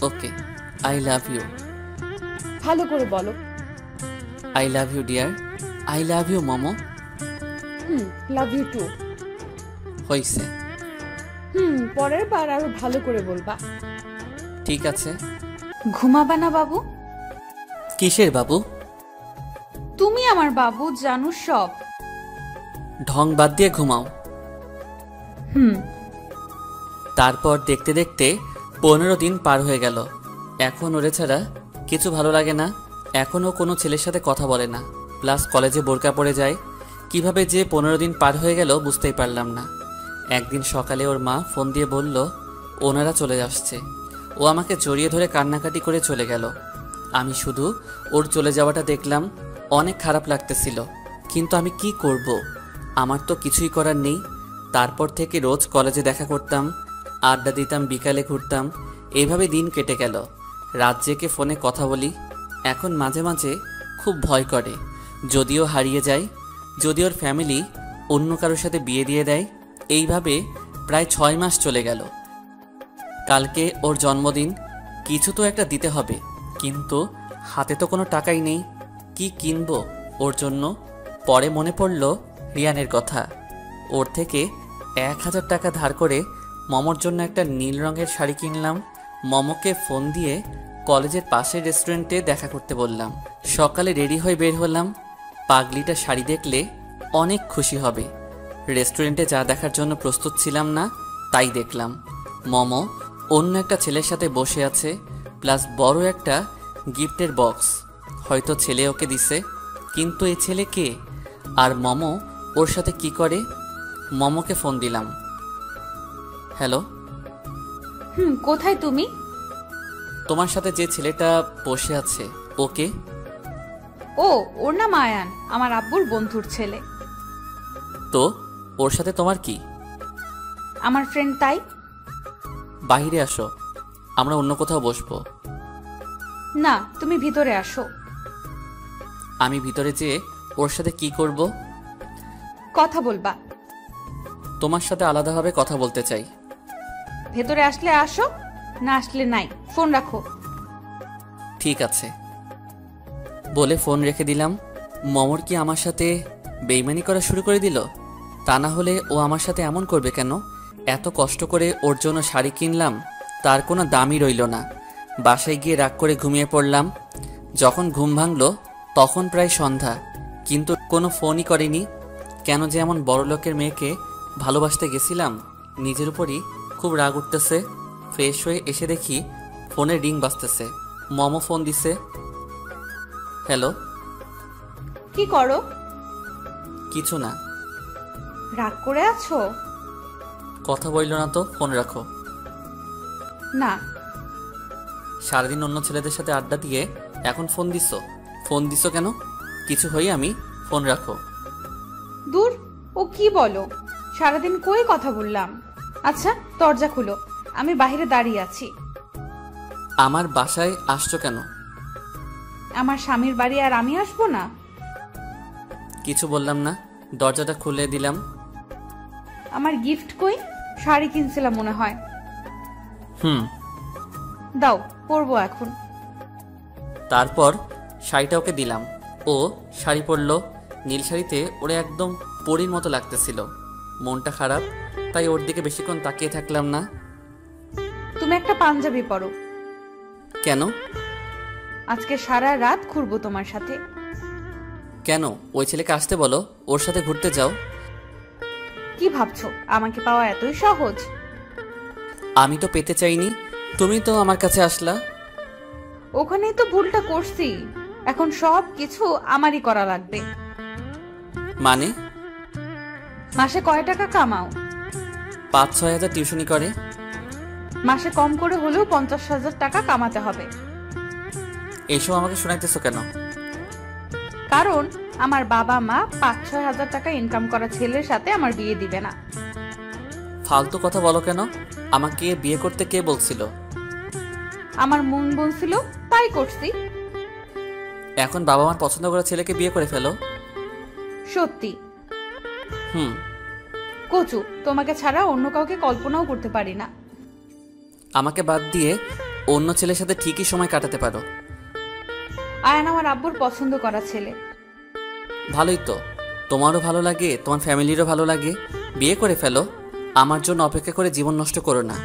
Okay, I love you. ভালো করে বলো। I love you dear. I love you Momo. Love you too. হইছে। পরের বার আরো ভালো করে বলবা। ঠিক আছে। ঘুমাবা না বাবু? কিসের বাবু? তুমি আমার বাবু, জানো সব। ঢং বাদ দিয়ে ঘুমাও। হুম। তারপর দেখতে দেখতে 15 দিন পার হয়ে গেল। এখন ওরে ছাড়া কিছু ভালো লাগে না। এখনও কোনো ছেলের সাথে কথা বলে না, প্লাস কলেজে বোরকা পড়ে যায়। কিভাবে যে 15 দিন পার হয়ে গেল বুঝতেই পারলাম না। একদিন সকালে ওর মা ফোন দিয়ে বলল ওনারা চলে আসছে। ও আমাকে জড়িয়ে ধরে কান্নাকাটি করে চলে গেল। আমি শুধু ওর চলে যাওয়াটা দেখলাম, অনেক খারাপ লাগতেছিল। কিন্তু আমি কি করব? আমার তো কিছুই করার নেই। তারপর থেকে রোজ কলেজে দেখা করতাম, আড্ডা দিতাম, বিকালে ঘুরতাম। এইভাবে দিন কেটে গেল। রাত জেগে ফোনে কথা বলি। এখন মাঝে মাঝে খুব ভয় করে, যদিও হারিয়ে যায়, যদি ওর ফ্যামিলি অন্য কারোর সাথে বিয়ে দিয়ে দেয়। এইভাবে প্রায় 6 মাস চলে গেল। কালকে ওর জন্মদিন, কিছু তো একটা দিতে হবে, কিন্তু হাতে তো কোনো টাকাই নেই। কি কিনবো ওর জন্য? পরে মনে পড়ল রিয়ানের কথা। ওর থেকে 1000 টাকা ধার করে মমর জন্য একটা নীল রঙের শাড়ি কিনলাম। মমকে ফোন দিয়ে কলেজের পাশের রেস্টুরেন্টে দেখা করতে বললাম। সকালে রেডি হয়ে বের হলাম। পাগলিটা শাড়ি দেখলে অনেক খুশি হবে। রেস্টুরেন্টে যা দেখার জন্য প্রস্তুত ছিলাম না, তাই দেখলাম। মম অন্য একটা ছেলের সাথে বসে আছে, প্লাস বড় একটা গিফটের বক্স। হয়তো ছেলে ওকে দিছে, কিন্তু এই ছেলে কে? আর মম ওর সাথে কি করে? মমকে ফোন দিলাম। হ্যালো। কোথায় তুমি? তোমার সাথে যে ছেলেটা বসে আছে ওকে? ও, ওর নাম আয়ান, আমার আব্বুর বন্ধুর ছেলে। তো ওর সাথে তোমার কি? আমার ফ্রেন্ড। তাই বাহিরে আসো, আমরা অন্য কোথাও বসবো। না, তুমি ভিতরে আসো। আমি ভিতরে যেয়ে ওর সাথে কি করব? কথা বলবা। তোমার সাথে আলাদাভাবে কথা বলতে চাই। ভেতরে আসলে আসো, না আসলে নাই। ফোন রাখো। ঠিক আছে বলে ফোন রেখে দিলাম। মমর কি আমার সাথে বেইমানি করা শুরু করে দিল? তা না হলে ও আমার সাথে এমন করবে কেন? এত কষ্ট করে ওর জন্য শাড়ি কিনলাম, তার কোনো দামই রইল না। বাসায় গিয়ে রাগ করে ঘুমিয়ে পড়লাম। যখন ঘুম ভাঙল তখন প্রায় সন্ধ্যা, কিন্তু কোনো ফোনই করেনি। কেন যে এমন বড়লোকের মেয়েকে ভালোবাসতে গেছিলাম? নিজের উপরই খুব রাগ উঠতেছে। ফ্রেশ হয়ে এসে দেখি ফোনের রিং বাজতেছে। মম ফোন দিছে। হ্যালো। কি করো? কিছু না। রাগ করে আছো? কথা বললো না তো, ফোন রাখো। না। সারাদিন অন্য ছেলেদের সাথে আড্ডা দিয়ে এখন ফোন দিছো? ফোন দিছো কেন? কিছু হই আমি? ফোন রাখো। দূর, ও কি বলো? সারাদিন কই কথা বললাম। আচ্ছা, দরজা খুলো, আমি বাইরে দাঁড়িয়ে আছি। আমার বাসায় আসছো কেন? আমার স্বামীর বাড়ি আর আমি আসবো না? কিছু বললাম না, দরজাটা খুলে দিলাম। আমার গিফট কই? শাড়ি কিনছিলাম মনে হয়। দাও, পরবো এখন। তারপর শাড়িটা ওকে দিলাম। ও শাড়ি পরলো। নীল শাড়িতে ওরে একদম পরীর মতো লাগতেছিল। মনটা খারাপ, তাই ওর দিকে বেশিক্ষণ তাকিয়ে থাকলাম না। তুমি একটা পাঞ্জাবি পরো। কেন? আজকে সারা রাত ঘুরবো তোমার সাথে। কেন? ওই ছেলেকে আসতে বলো, ওর সাথে ঘুরতে যাও। কি ভাবছো আমাকে পাওয়া এতই সহজ? আমি তো পেতে চাইনি, তুমি তো আমার কাছে আসলা। ওখানেই তো ভুলটা করছি। এখন সব কিছু আমারই করা লাগবে। মানে? মাসে কয় টাকা কামাও? 5-6 হাজার টিউশনি করে। মাসে কম করে হলেও 50,000 টাকা কামাতে হবে। এইসব আমাকে শোনাইতেছো কেন? কারণ আমার বাবা মা 5-6 হাজার টাকা ইনকাম করা ছেলের সাথে আমার বিয়ে দিবে না। ফালতু কথা বলো কেন? আমাকে বিয়ে করতে কে বলছিল? আমার মন বলছিল, তাই করছি। এখন বাবা মার পছন্দ করা ছেলেকে বিয়ে করে ফেলো। সত্যি। হুম। কচু, তোমাকে ছাড়া অন্য কাউকে কল্পনাও করতে পারি না। আমাকে বাদ দিয়ে অন্য ছেলের সাথে ঠিকই সময় কাটাতে পারো। আয়ান আমার আব্বুর পছন্দ করা ছেলে। ভালোই তো। তোমারও ভালো লাগে, তোমার ফ্যামিলিরও ভালো লাগে, বিয়ে করে ফেলো। আমার জন্য অপেক্ষা করে জীবন নষ্ট করো না।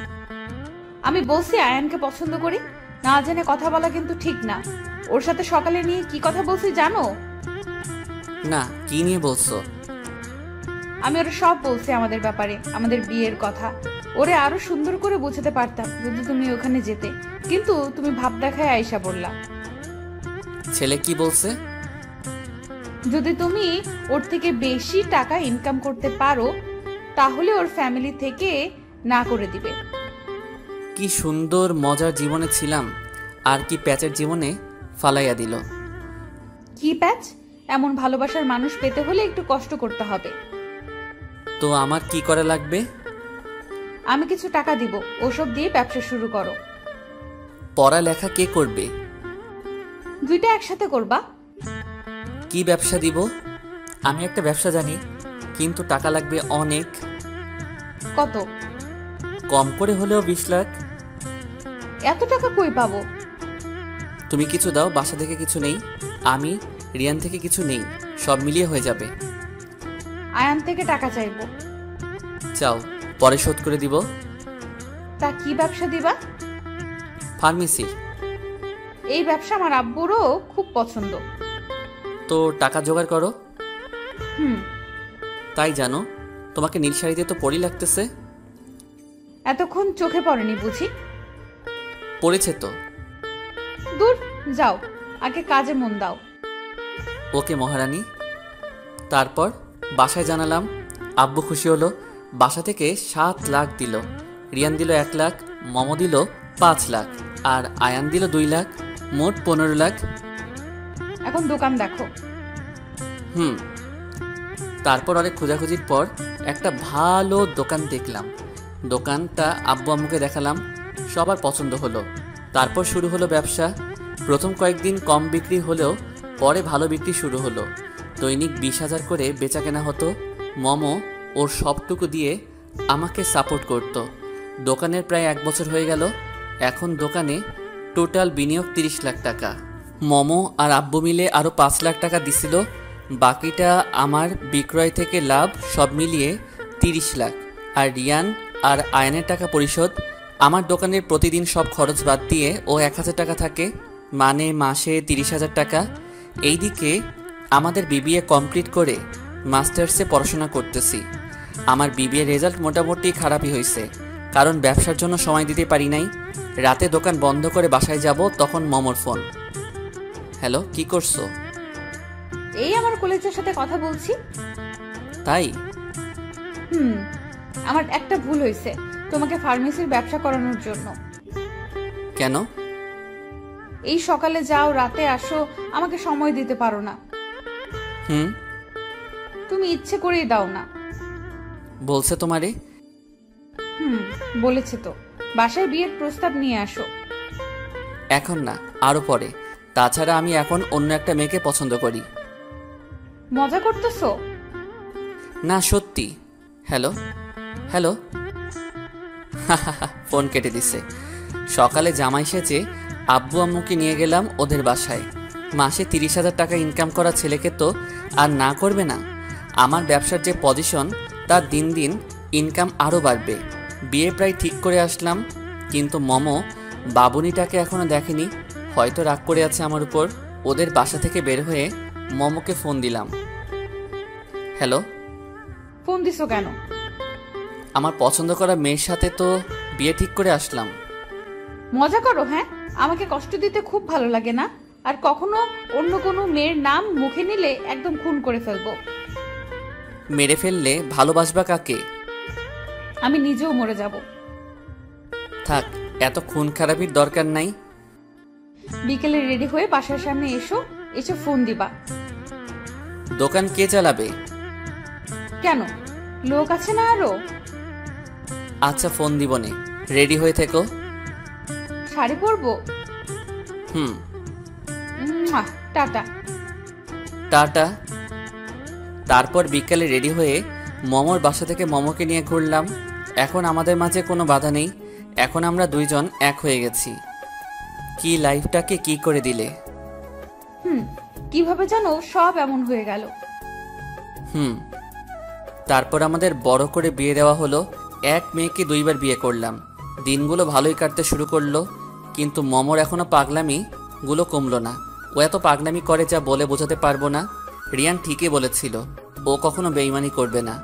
আমি বলছি আয়ানকে পছন্দ করি, না জেনে কথা বলা কিন্তু ঠিক না। ওর সাথে সকালে নিয়ে কি কথা বলছি জানো? না, কি নিয়ে বলছো? আমি ওরা সব বলছি আমাদের ব্যাপারে, আমাদের বিয়ের কথা। ওরে আরো সুন্দর করে বোঝাতে পারতাম যদি তুমি ওখানে যেতে, কিন্তু তুমি ভাব দেখায় আয়সা বললা। ছেলে কি বলছে? যদি তুমি ওর থেকে বেশি টাকা ইনকাম করতে পারো তাহলে ওর ফ্যামিলি থেকে না করে দিবে। কি সুন্দর মজার জীবনে ছিলাম, আর কি প্যাচের জীবনে ফালাইয়া দিল। কি প্যাচ? এমন ভালোবাসার মানুষ পেতে হলে একটু কষ্ট করতে হবে। তো আমার কি করা লাগবে? আমি কিছু টাকা দিব, ওসব দিয়ে ব্যবসা শুরু করো। পড়ালেখা কে করবে? দুইটা একসাথে করবা। কি ব্যবসা দিব? আমি একটা ব্যবসা জানি, কিন্তু টাকা লাগবে অনেক। কত? কম করে হলেও 20 লাখ। এত টাকা কই পাবো? তুমি কিছু দাও, বাসা থেকে কিছু নেই, আমি রিয়ান থেকে কিছু নেই, সব মিলিয়ে হয়ে যাবে। আয়ান থেকে টাকা চাইবো। চাও, পরে শোধ করে দিব। তা কি ব্যবসা দিবা? ফার্মেসি। এই ব্যবসা আমার আব্বুরও খুব পছন্দ। তো টাকা জোগাড় করো। হুম। তাই জানো, তোমাকে নীল শাড়িতে তো পরি লাগতেছে। এতক্ষণ চোখে পড়েনি বুঝি? পড়েছে তো। দূর যাও, আগে কাজে মন দাও। ওকে মহারানী। তারপর বাসায় জানালাম, আব্বু খুশি হলো। বাসা থেকে 7 লাখ দিল। রিয়ান দিল 1 লাখ, মমো দিল 5 লাখ, আর আয়ান দিল 2 লাখ, মোট 15 লাখ। এখন দোকান দেখো। তারপর অনেক খোঁজাখুঁজির পর একটা ভালো দোকান দেখলাম। দোকানটা আব্বু আম্মুকে দেখালাম, সবার পছন্দ হলো। তারপর শুরু হলো ব্যবসা। প্রথম কয়েকদিন কম বিক্রি হলেও পরে ভালো বিক্রি শুরু হলো। দৈনিক 20,000 করে বেচা কেনা হতো। মমো ওর সবটুকু দিয়ে আমাকে সাপোর্ট করত। দোকানের প্রায় 1 বছর হয়ে গেল। এখন দোকানে টোটাল বিনিয়োগ 30 লাখ টাকা। মমো আর আব্বু মিলে আরও 5 লাখ টাকা দিছিল। বাকিটা আমার বিক্রয় থেকে লাভ, সব মিলিয়ে 30 লাখ। আর রিয়ান আর আয়নের টাকা পরিশোধ। আমার দোকানের প্রতিদিন সব খরচ বাদ দিয়ে ও 1,000 টাকা থাকে, মানে মাসে 30,000 টাকা। এইদিকে আমাদের বিবিএ কমপ্লিট করে মাস্টার্সে পড়াশোনা করতেছি। আমার বিবিএ রেজাল্ট মোটামুটি খারাপই হয়েছে, কারণ ব্যবসার জন্য সময় দিতে পারি নাই। রাতে দোকান বন্ধ করে বাসায় যাব, তখন মমর ফোন। হ্যালো, কি করছো? এই আমার কলেজের সাথে কথা বলছি। তাই? আমার একটা ভুল হয়েছে, তোমাকে ফার্মেসির ব্যবসা করানোর জন্য। কেন? এই সকালে যাও, রাতে আসো, আমাকে সময় দিতে পারো না। তুমি ইচ্ছে করেই দাও না। বলছে তোমারে? বলেছে তো। বাসায় বিয়ের প্রস্তাব নিয়ে আসো। এখন না, আরো পরে। তাছাড়া আমি এখন অন্য একটা মেয়েকে পছন্দ করি। মজা করতেছো? না, সত্যি। Hello hello. ফোন কেটে দিছে। সকালে জামাই সেজে আব্বু আম্মুকে নিয়ে গেলাম ওদের বাসায়। মাসে 30,000 টাকা ইনকাম করা ছেলেকে তো আর না করবে না। আমার ব্যবসার যে পজিশন, তার দিন দিন ইনকাম আরও বাড়বে। বিয়ে প্রায় ঠিক করে আসলাম, কিন্তু মমো বাবুনিটাকে এখনও দেখেনি, হয়তো রাগ করে আছে আমার উপর। ওদের বাসা থেকে বের হয়ে মমোকে ফোন দিলাম। হ্যালো। ফোন দিছো কেন? আমার পছন্দ করা মেয়ের সাথে তো বিয়ে ঠিক করে আসলাম। মজা করো? হ্যাঁ, আমাকে কষ্ট দিতে খুব ভালো লাগে না। আর কখনো অন্য কোনো মেয়ের নাম মুখে নিলে একদম খুন করে ফেলবো। মেরে ফেললে ভালোবাসবা কাকে? আমি নিজেও মরে যাব। থাক, এত খুন খারাপির দরকার নাই। বিকেলে রেডি হয়ে বাসার সামনে এসো, এসে ফোন দিবা। দোকান কে চালাবে? কেন, লোক আছে না আরো? আচ্ছা, ফোন দিবনে, রেডি হয়ে থেকো। শাড়ি পরবো? টাটা। টাটা। তারপর বিকালে রেডি হয়ে মমোর বাসা থেকে মমোকে নিয়ে ঘুরলাম। এখন আমাদের মাঝে কোনো বাধা নেই, এখন আমরা দুইজন এক হয়ে গেছি। কি লাইফটাকে কি করে দিলে! কিভাবে জানো সব এমন হয়ে গেল? হুম। তারপর আমাদের বড় করে বিয়ে দেওয়া হলো। এক মেয়েকে 2বার বিয়ে করলাম। দিনগুলো ভালোই কাটতে শুরু করলো, কিন্তু মমর এখনো পাগলামিগুলো কমলো না। ও এত পাগলামি করে যা বলে বোঝাতে পারবো না। রিয়ান ঠিকই বলেছিল, ও কখনো বেইমানি করবে না।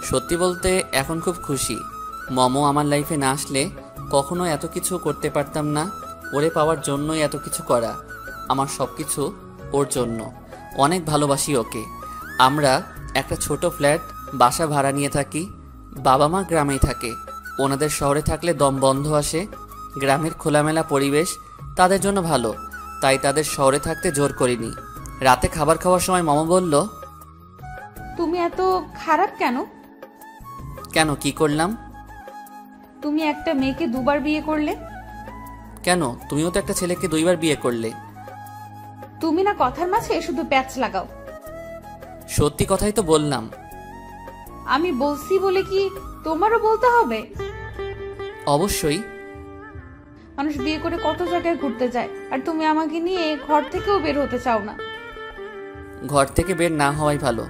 সত্যি বলতে এখন খুব খুশি। মমো আমার লাইফে না আসলে কখনো এত কিছু করতে পারতাম না। ওরে পাওয়ার জন্যই এত কিছু করা। আমার সব কিছু ওর জন্য। অনেক ভালোবাসি ওকে। আমরা একটা ছোট ফ্ল্যাট বাসা ভাড়া নিয়ে থাকি। বাবা মা গ্রামেই থাকে। ওনাদের শহরে থাকলে দম বন্ধ আসে। গ্রামের খোলামেলা পরিবেশ তাদের জন্য ভালো, তাই তাদের শহরে থাকতে জোর করিনি। রাতে খাবার খাওয়ার সময় মামা বলল, তুমি এত খারাপ কেন? কেন, কি করলাম? তুমি একটা মেয়েকে 2বার বিয়ে করলে। কেন, তুমিও তো একটা ছেলেকে 2বার বিয়ে করলে। তুমি না কথার মাঝে শুধু প্যাচ লাগাও। সত্যি কথাই তো বললাম। আমি বলছি বলে কি তোমারও বলতে হবে? অবশ্যই। মানুষ বিয়ে করে কত জায়গায় ঘুরতে যায়, আর তুমি আমাকে নিয়ে ঘর থেকেও বের হতে চাও না। ঘর থেকে বের না হওয়াই ভালো।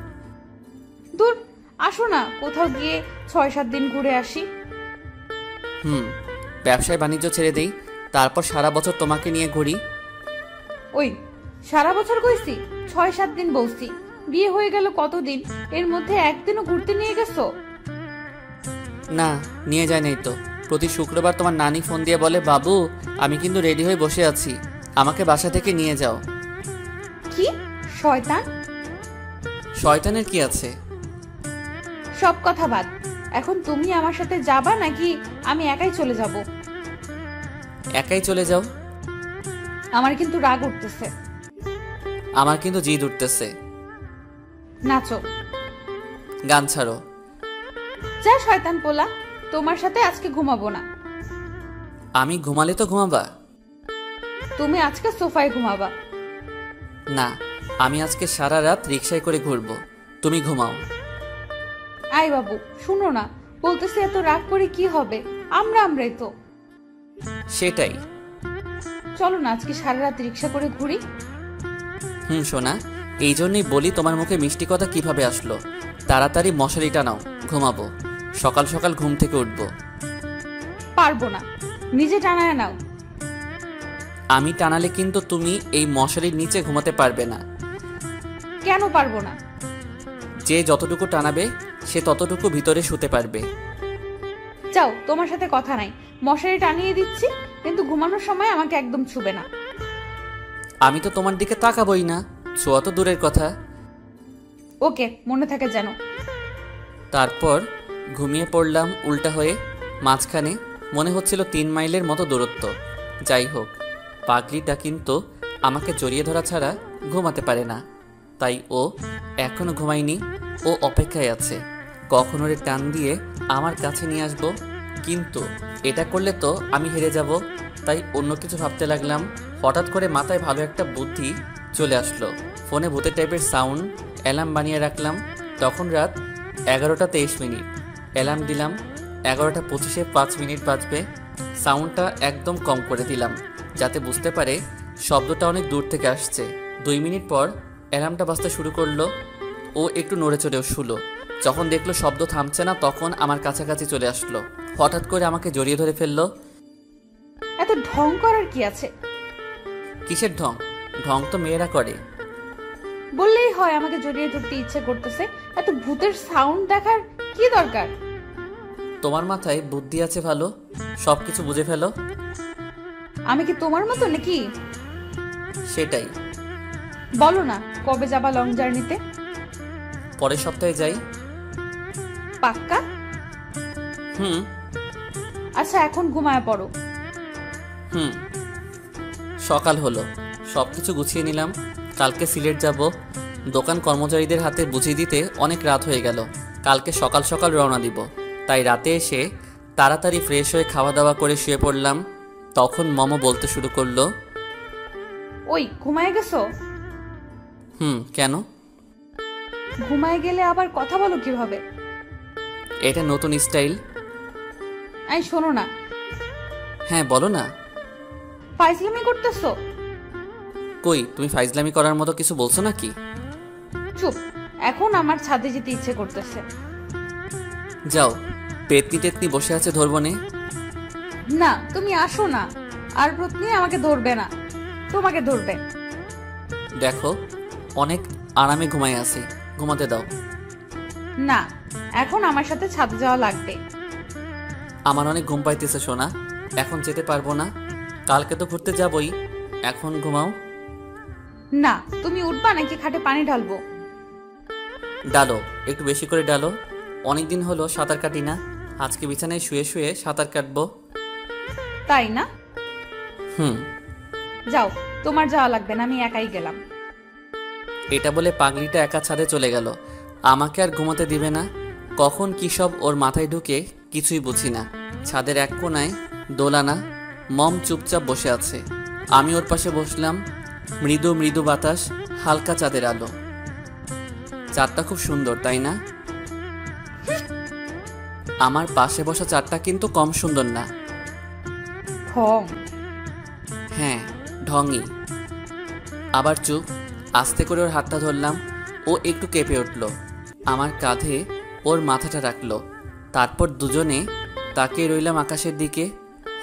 দূর, আসো না কোথাও গিয়ে 6-7 দিন ঘুরে আসি। ব্যবসায় বাণিজ্য ছেড়ে দেই, তারপর সারা বছর তোমাকে নিয়ে ঘুরি। ওই সারা বছর কইছি? 6-7 দিন বলছি। বিয়ে হয়ে গেল কতদিন, এর মধ্যে একদিনও ঘুরতে নিয়ে গেছো? না, নিয়ে যায় নাই তো। প্রতি শুক্রবার তোমার নানি ফোন দিয়ে বলে, বাবু আমি কিন্তু রেডি হয়ে বসে আছি, আমাকে বাসা থেকে নিয়ে যাও। কি শয়তান! শয়তানের কি আছে? সব কথা বাদ, এখন তুমি আমার সাথে যাবা নাকি আমি একাই চলে যাব? একাই চলে যাও। আমার কিন্তু রাগ উঠতেছে। আমার কিন্তু জিদ উঠতেছে। নাচো। গান ছাড়ো। যা শয়তান পোলা, তোমার সাথে আজকে ঘুমাবো না। আমি ঘুমালে তো ঘুমাবা? তুমি আজকে সোফায় ঘুমাবা। না, আমি আজকে সারা রাত রিকশায় করে ঘুরবো, তুমি ঘুমাও। আই বাবু শুনো না, বলতেছে এত রাগ করে কি হবে, আমরাই তো। সেটাই। চলো না আজকে সারা রাত রিকশা করে ঘুরি। সোনা, এই জন্যই বলি তোমার মুখে মিষ্টি কথা কিভাবে আসলো। তাড়াতাড়ি মশারিটা নাও, ঘুমাবো। সকাল সকাল ঘুম থেকে উঠবো। পারবো না, নিজে টানায় নাও। আমি টানালে কিন্তু তুমি এই মশারির নিচে ঘুমাতে পারবে না। কেন পারবো না? যে যতটুকু টানাবে সে ততটুকু ভিতরে শুতে পারবে। যাও, তোমার সাথে কথা নাই। মশারি টানিয়ে দিচ্ছি, কিন্তু ঘুমানোর সময় আমাকে একদম ছুবে না। আমি তো তোমার দিকে তাকাবই না, ছোঁয়া তো দূরের কথা। ওকে, মনে থাকে যেন। তারপর ঘুমিয়ে পড়লাম উল্টা হয়ে। মাঝখানে মনে হচ্ছিল 3 মাইলের মতো দূরত্ব। যাই হোক, পাগলিটা কিন্তু আমাকে জড়িয়ে ধরা ছাড়া ঘুমাতে পারে না, তাই ও এখনো ঘুমায়নি। ও অপেক্ষায় আছে কখন ওরে টান দিয়ে আমার কাছে নিয়ে আসবো। কিন্তু এটা করলে তো আমি হেরে যাব, তাই অন্য কিছু ভাবতে লাগলাম। হঠাৎ করে মাথায় ভালো একটা বুদ্ধি চলে আসলো। ফোনে ভূতের টাইপের সাউন্ড অ্যালার্ম বানিয়ে রাখলাম। তখন রাত 11টা 23 মিনিট। অ্যালার্ম দিলাম 11টা 25-এ 5 মিনিট বাজবে। সাউন্ডটা একদম কম করে দিলাম যাতে বুঝতে পারে শব্দটা অনেক দূর থেকে আসছে। 2 মিনিট পর অ্যালার্মটা বাজতে শুরু করলো। ও একটু নড়ে চড়েও শুলো। যখন দেখলো শব্দ থামছে না, তখন আমার কাছাকাছি চলে আসলো। হঠাৎ করে আমাকে জড়িয়ে ধরে ফেললো। এত ঢং করার কি আছে? কিসের ঢং? ঢং তো মেয়েরা করে। বললেই হয় আমাকে জড়িয়ে ধরতে ইচ্ছে করতেছে। এত ভূতের সাউন্ড দেখার কি দরকার? তোমার মাথায় বুদ্ধি আছে ভালো, সবকিছু বুঝে ফেলো। আমি কি তোমার মতো নাকি? সেটাই। বলো না কবে যাবা লং জার্নিতে? পরের সপ্তাহে যাই। পাক্কা? আচ্ছা এখন ঘুমায় পড়ো। সকাল হলো, সবকিছু গুছিয়ে নিলাম। কালকে সিলেট যাব। দোকান কর্মচারীদের হাতে বুঝিয়ে দিতে অনেক রাত হয়ে গেল। কালকে সকাল সকাল রওনা দিব, তাই রাতে এসে তাড়াতাড়ি ফ্রেশ হয়ে খাওয়া দাওয়া করে শুয়ে পড়লাম। তখন মমো বলতে শুরু করলো, ওই ঘুমায় গেছো? কেন? ঘুমায় গেলে আবার কথা বলো কিভাবে? এটা নতুন স্টাইল। এই শোনো না। হ্যাঁ বলো না। ফাইজলামি করতেছো? কই, তুমি ফাইজলামি করার মতো কিছু বলছো নাকি? চুপ, এখন আমার ছাদে যেতে ইচ্ছে করতেছে। যাও, পেতনি টেতনি বসে আছে, ধরবো নে। না, তুমি আসো না। আর প্রত্নী আমাকে ধরবে না, তোমাকে ধরবে। দেখো, অনেক আরামে ঘুমাই আছি, ঘুমাতে দাও। না, এখন আমার সাথে ছাদে যাওয়া লাগবে। আমার অনেক ঘুম পাইতেছে সোনা, এখন যেতে পারবো না। কালকে তো ঘুরতে যাবই, এখন ঘুমাও। না, তুমি উঠবা নাকি খাটে পানি ঢালবো? ডালো, একটু বেশি করে ডালো। অনেকদিন হলো সাঁতার কাটি না, আজকে বিছানায় শুয়ে শুয়ে সাঁতার কাটবো। তাই না? হুম। যাও, তোমার যাওয়া লাগবে না, আমি একাই গেলাম। এটা বলে পাগলিটা একা ছাদে চলে গেল। আমাকে আর ঘুমাতে দিবে না। কখন কি সব ওর মাথায় ঢুকে কিছুই বুঝি না। ছাদের এক কোনায় দোলানা, মম চুপচাপ বসে আছে। আমি ওর পাশে বসলাম। মৃদু মৃদু বাতাস, হালকা চাঁদের আলো। চাঁদটা খুব সুন্দর, তাই না? আমার পাশে বসা চাঁদটা কিন্তু কম সুন্দর না। ঢং। হ্যাঁ, ঢঙই। আবার চুপ। আস্তে করে ওর হাতটা ধরলাম। ও একটু কেঁপে উঠল। আমার কাঁধে ওর মাথাটা রাখলো। তারপর দুজনে তাকিয়ে রইলাম আকাশের দিকে।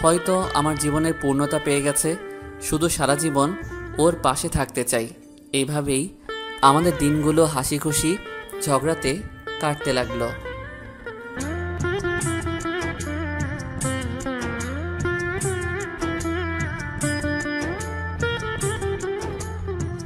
হয়তো আমার জীবনের পূর্ণতা পেয়ে গেছে। শুধু সারা জীবন ওর পাশে থাকতে চাই। এইভাবেই আমাদের দিনগুলো হাসি খুশি ঝগড়াতে কাটতে লাগলো।